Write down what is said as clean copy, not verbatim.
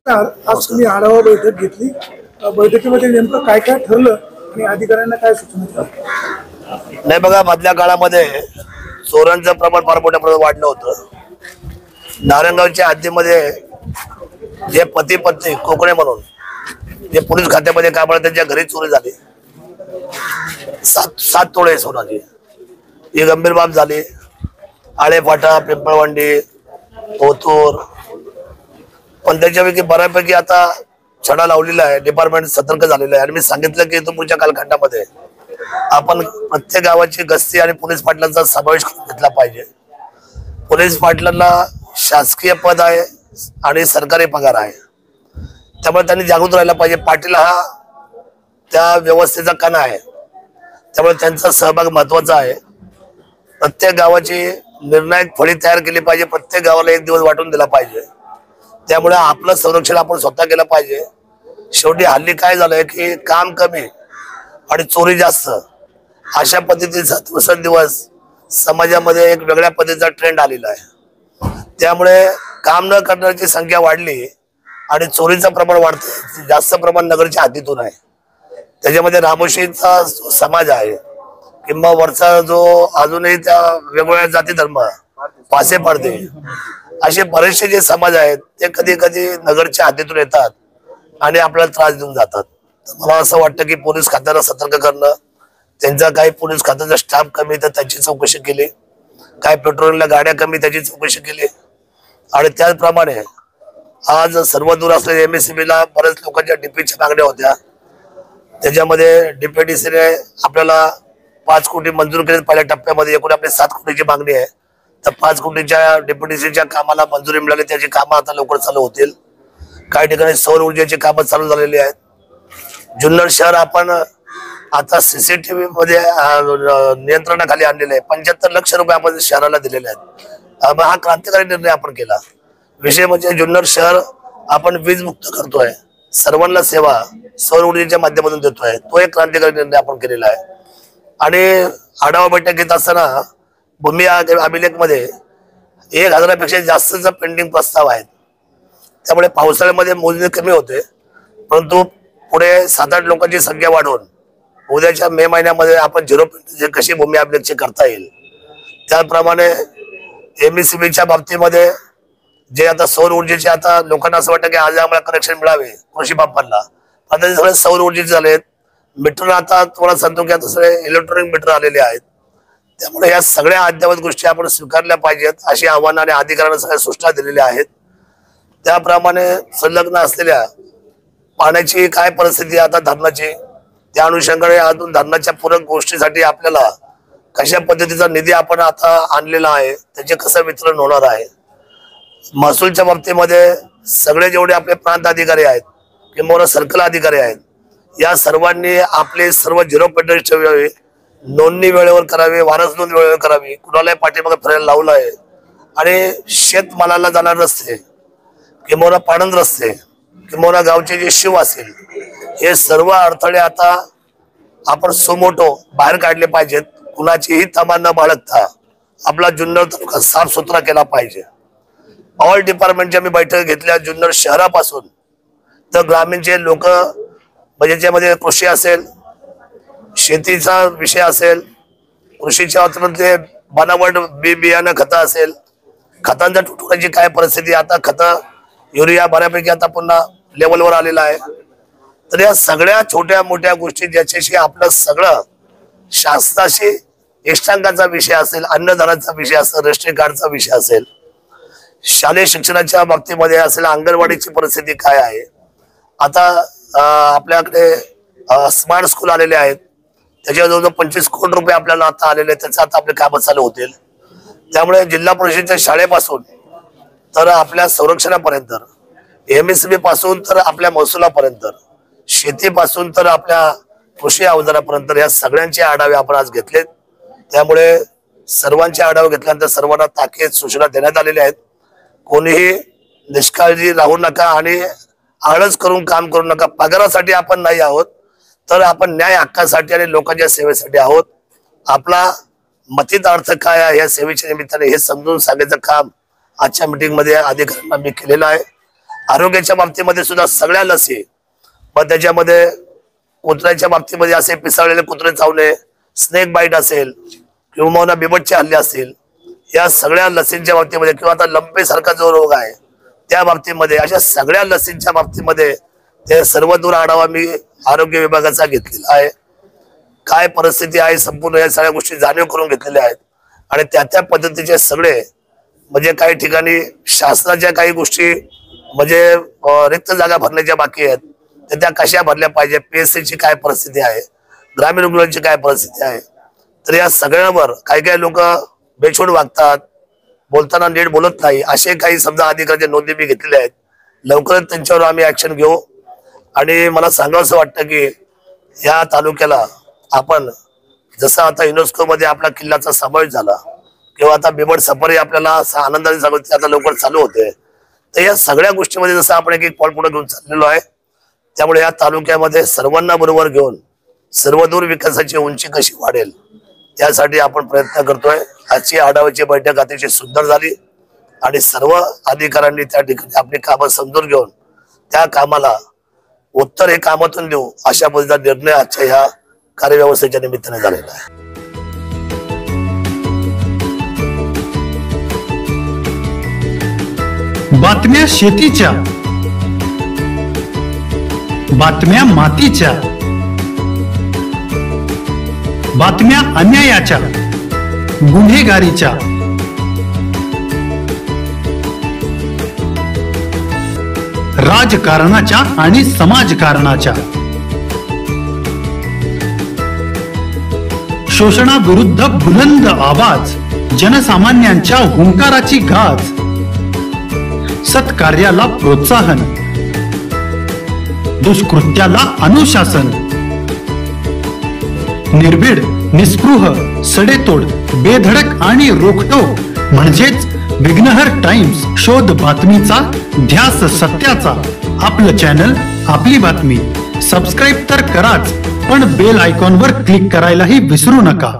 आज तुम्ही आढावा बैठक घेतली, बैठकीमध्ये नेमकं काय काय ठरलं आणि अधिकाऱ्यांना काय सूचना दिल्या? नाही बघा, मधल्या काळामध्ये चोरांचं प्रमाण फार मोठ्या प्रमाणात वाढलं होतं। नारायणगावच्या हद्दीमध्ये जे पती पत्नी कोकणे म्हणून जे पोलीस खात्यामध्ये काम करतात त्यांच्या घरी चोरी झाली। 7 तोळे सोनाची ही गंभीर बाब झाली। आळेफाटा, पिंपळवंडी, ओतूर, पण त्याच्यापैकी बऱ्यापैकी आता छडा लावलेला आहे। डिपार्टमेंट सतर्क झालेलं आहे आणि मी सांगितलं की पुढच्या कालखंडामध्ये आपण प्रत्येक गावाची गस्ती आणि पोलीस पाटलांचा समावेश करून घेतला पाहिजे। पोलीस पाटलांना शासकीय पद आहे आणि सरकारी पगार आहे, त्यामुळे त्यांनी जागृत राहायला पाहिजे। पाटील हा त्या व्यवस्थेचा कणा आहे, त्यामुळे त्यांचा सहभाग महत्वाचा आहे। प्रत्येक गावाची निर्णायक फळी तयार केली पाहिजे, प्रत्येक गावाला एक दिवस वाटून दिला पाहिजे। त्यामुळे आपलं संरक्षण आपण स्वतः केलं पाहिजे। शेवटी हल्ली काय झालंय की काम कमी आणि चोरी जास्त, अशा पद्धतीचा दिवसेंदिवस समाजामध्ये एक वेगळ्या पद्धतीचा ट्रेंड आलेला आहे। त्यामुळे काम न करण्याची संख्या वाढली आणि चोरीचं प्रमाण वाढतं। जास्त प्रमाण नगरच्या हद्दीतून आहे, त्याच्यामध्ये रामोशीचा समाज आहे किंवा वरचा जो अजूनही त्या वेगवेगळ्या जाती धर्म पासे पडते, असे बरेचसे जे समाज आहेत ते कधी कधी नगरच्या हद्दीतून येतात आणि आपल्याला त्रास देऊन जातात। मला असं वाटतं की पोलीस खात्याला सतर्क करणं, त्यांचा काही पोलीस खात्याचा स्टाफ कमी तर त्याची चौकशी केली, काही पेट्रोलिंगला गाड्या कमी त्याची चौकशी केली आणि त्याचप्रमाणे आज सर्व दूर असलेल्या MSCB ला बऱ्याच लोकांच्या डीपीच्या मागण्या होत्या। त्याच्यामध्ये DPDCने आपल्याला 5 कोटी मंजूर केले पहिल्या टप्प्यामध्ये, एकूण आपली 7 कोटीची मागणी आहे। तर 5 कोटीच्या DPDCच्या कामाला मंजुरी मिळाली, त्याची कामं आता लवकर चालू होतील। काही ठिकाणी सौर ऊर्जेची कामं चालू झालेली आहेत। जुन्नर शहर आपण आता CCTV मध्ये नियंत्रणाखाली आणलेले आहे। 75 लाख रुपये आपण शहराला दिलेले आहेत। हा क्रांतिकारी निर्णय आपण केला। विषय म्हणजे जुन्नर शहर आपण वीज मुक्त करतोय, सर्वांना सेवा सौर ऊर्जेच्या माध्यमातून देतोय, तो एक क्रांतिकारी निर्णय आपण केलेला आहे। आणि आढावा बैठक घेत असताना भूमी अभिलेख मध्ये 1000पेक्षा जास्तचा पेंडिंग प्रस्ताव आहेत। त्यामुळे पावसाळ्यामध्ये मोजणी कमी होते, परंतु पुढे 7-8 लोकांची संख्या वाढवून उद्याच्या मे महिन्यामध्ये आपण 0 पेंडिंग कशी भूमी अभिलेखची करता येईल, त्याप्रमाणे MSCBच्या बाबतीमध्ये जे आता सौर ऊर्जेचे, आता लोकांना असं वाटतं की आज आम्हाला कनेक्शन मिळावे कृषी बापांना, आता सगळे सौर ऊर्जेचे झालेत। मीटर आता तुम्हाला सांगतो की आता सगळे इलेक्ट्रॉनिक मीटर आलेले आहेत। त्यामुळे या सगळ्या अद्ययावत गोष्टी आपण स्वीकारल्या पाहिजेत, अशी आव्हानाने अधिकाऱ्यांना सगळ्या सूचना दिलेल्या आहेत। त्याप्रमाणे संलग्न असलेल्या पाण्याची काय परिस्थिती आता धरणाची, त्या अनुषंगाने अजून धरणाच्या पूरक गोष्टीसाठी आपल्याला कशा पद्धतीचा निधी आपण आता आणलेला आहे, त्याचे कसं वितरण होणार आहे। महसूलच्या बाबतीमध्ये सगळे जेवढे आपले प्रांत अधिकारी आहेत किंवा सर्कल अधिकारी आहेत, या सर्वांनी आपले सर्व 0 पेंडिंग ठेवावे, नोंदणी वेळेवर करावी, वारस नोंद वेळेवर करावी, कुणालाही पाठीमागे फिरायला लावलं आहे। आणि शेतमालाला जाणार रस्ते किंवा पाणंद रस्ते किंवा गावचे जे शिव असेल, हे सर्व अडथळे आता आपण सुमोटो बाहेर काढले पाहिजेत। कुणाचीही तमा न बाळगता आपला जुन्नर तालुका साफ सुथरा केला पाहिजे। ऑल डिपार्टमेंटच्या मी बैठक घेतल्या, जुन्नर शहरापासून तर ग्रामीणचे लोक, म्हणजे ज्यामध्ये कृषी असेल, शेतीचा विषय असेल, कृषीच्या अर्थात बनावट बियाणं खतं असेल, खतांच्या तुटवड्याची काय परिस्थिती, आता खतं युरिया बऱ्यापैकी आता पुन्हा लेवलवर आलेला आहे। तर या सगळ्या छोट्या मोठ्या गोष्टी ज्याच्याशी आपलं सगळं शासनाशी इष्टांकाचा विषय असेल, अन्नधान्याचा विषय असेल, रेशन कार्डचा विषय असेल, शालेय शिक्षणाच्या बाबतीमध्ये असेल, अंगणवाडीची परिस्थिती काय आहे। आता आपल्याकडे स्मार्ट स्कूल आलेले आहेत, त्याच्या जवळजवळ 25 कोटी रुपये आपल्याला आता आलेले आहेत, त्याचं आता आपले कामं चालू होतील। त्यामुळे जिल्हा परिषदेच्या शाळेपासून तर आपल्या संरक्षणापर्यंत, MSCB पासून तर आपल्या महसुलापर्यंत, शेतीपासून तर आपल्या कृषी अवजारापर्यंत या सगळ्यांचे आढावे आपण आज घेतलेत। त्यामुळे सर्वांचे आढावे घेतल्यानंतर सर्वांना ताकीद सूचना देण्यात आलेल्या आहेत। कोणीही निष्काळजी राहू नका आणि आळस करून काम करू नका। पगारासाठी आपण नाही आहोत, तर आपण न्याय हक्कासाठी आणि लोकांच्या सेवेसाठी आहोत। आपला मतीत अर्थ काय आहे या सेवेच्या निमित्ताने हे समजून सांगायचं काम आजच्या मीटिंग मध्ये अधिकाऱ्यांना मी केलेलं आहे। आरोग्याच्या बाबतीमध्ये सुद्धा सगळ्या लसी, मग त्याच्यामध्ये कुत्र्याच्या बाबतीमध्ये असे पिसाळलेले कुत्रे चावणे, स्नेक बाईट असेल किंवा बिबटचे हल्ले असतील, या सगळ्या लसींच्या बाबतीमध्ये किंवा आता लंपे सारखा जो रोग आहे त्या बाबतीमध्ये, अशा सगळ्या लसींच्या बाबतीमध्ये ते सर्वदूर आढावा मी आरोग्य विभागाचा घेतलेला आहे. काय परिस्थिती आहे संपूर्ण या सगळ्या गोष्टी जाणीव करून घेतलेल्या आहेत आणि त्या पद्धतीचे सगळे म्हणजे काही ठिकाणी शासनाच्या काही गोष्टी म्हणजे रिक्त जागा भरण्याच्या बाकी आहेत, तर त्या कशा भरल्या पाहिजे, PSCची काय परिस्थिती आहे, ग्रामीण रुग्णांची काय परिस्थिती आहे, तर या सगळ्यांवर काही काही लोक बेछूट वागतात, बोलताना नीट बोलत नाही, असे काही समजा अधिकाऱ्यांच्या नोंदी मी घेतलेल्या आहेत. लवकरच त्यांच्यावर आम्ही ऍक्शन घेऊ. आणि मला सांगावंसं वाटतं की या तालुक्याला आपण जसं आता युनेस्को मध्ये आपला किल्ल्याचा समावेश झाला किंवा आता बिबट सफारी आपल्याला आनंदाने सांगतो आता लवकर चालू होते, तर या सगळ्या गोष्टीमध्ये जसं आपण एक पाऊल पुढे घेऊन चाललेलो आहे, त्यामुळे या तालुक्यामध्ये सर्वांना बरोबर घेऊन सर्वदूर विकासाची उंची कशी वाढेल यासाठी आपण प्रयत्न करतोय. आजची आढाव्याची बैठक अतिशय सुंदर झाली आणि सर्व अधिकाऱ्यांनी त्या ठिकाणी आपली कामं समजून घेऊन त्या कामाला उत्तर हे कामातून देऊ अशा पद्धतीचा निर्णय आजच्या ह्या कार्यव्यवस्थेच्या निमित्ताने झालेला आहे. बातम्या शेतीच्या, बातम्या मातीच्या, बातम्या अन्यायाच्या, गुन्हेगारीच्या, राजकारणाच्या आणि समाजकारणाच्या, शोषणाविरुद्ध बुलंद आवाज, जनसामान्यांच्या हुंकाराची गाज, सत्कार्याला प्रोत्साहन, दुष्कृत्याला अनुशासन, निर्भीड, निस्पृह, सडेतोड, बेधडक आणि रोखटोक म्हणजेच विघ्नहर टाइम्स. शोध बातमीचा, ध्यास सत्याचा. आपलं चॅनल, आपली बातमी. सबस्क्राईब तर कराच, पण बेल आयकॉनवर क्लिक करायलाही विसरू नका.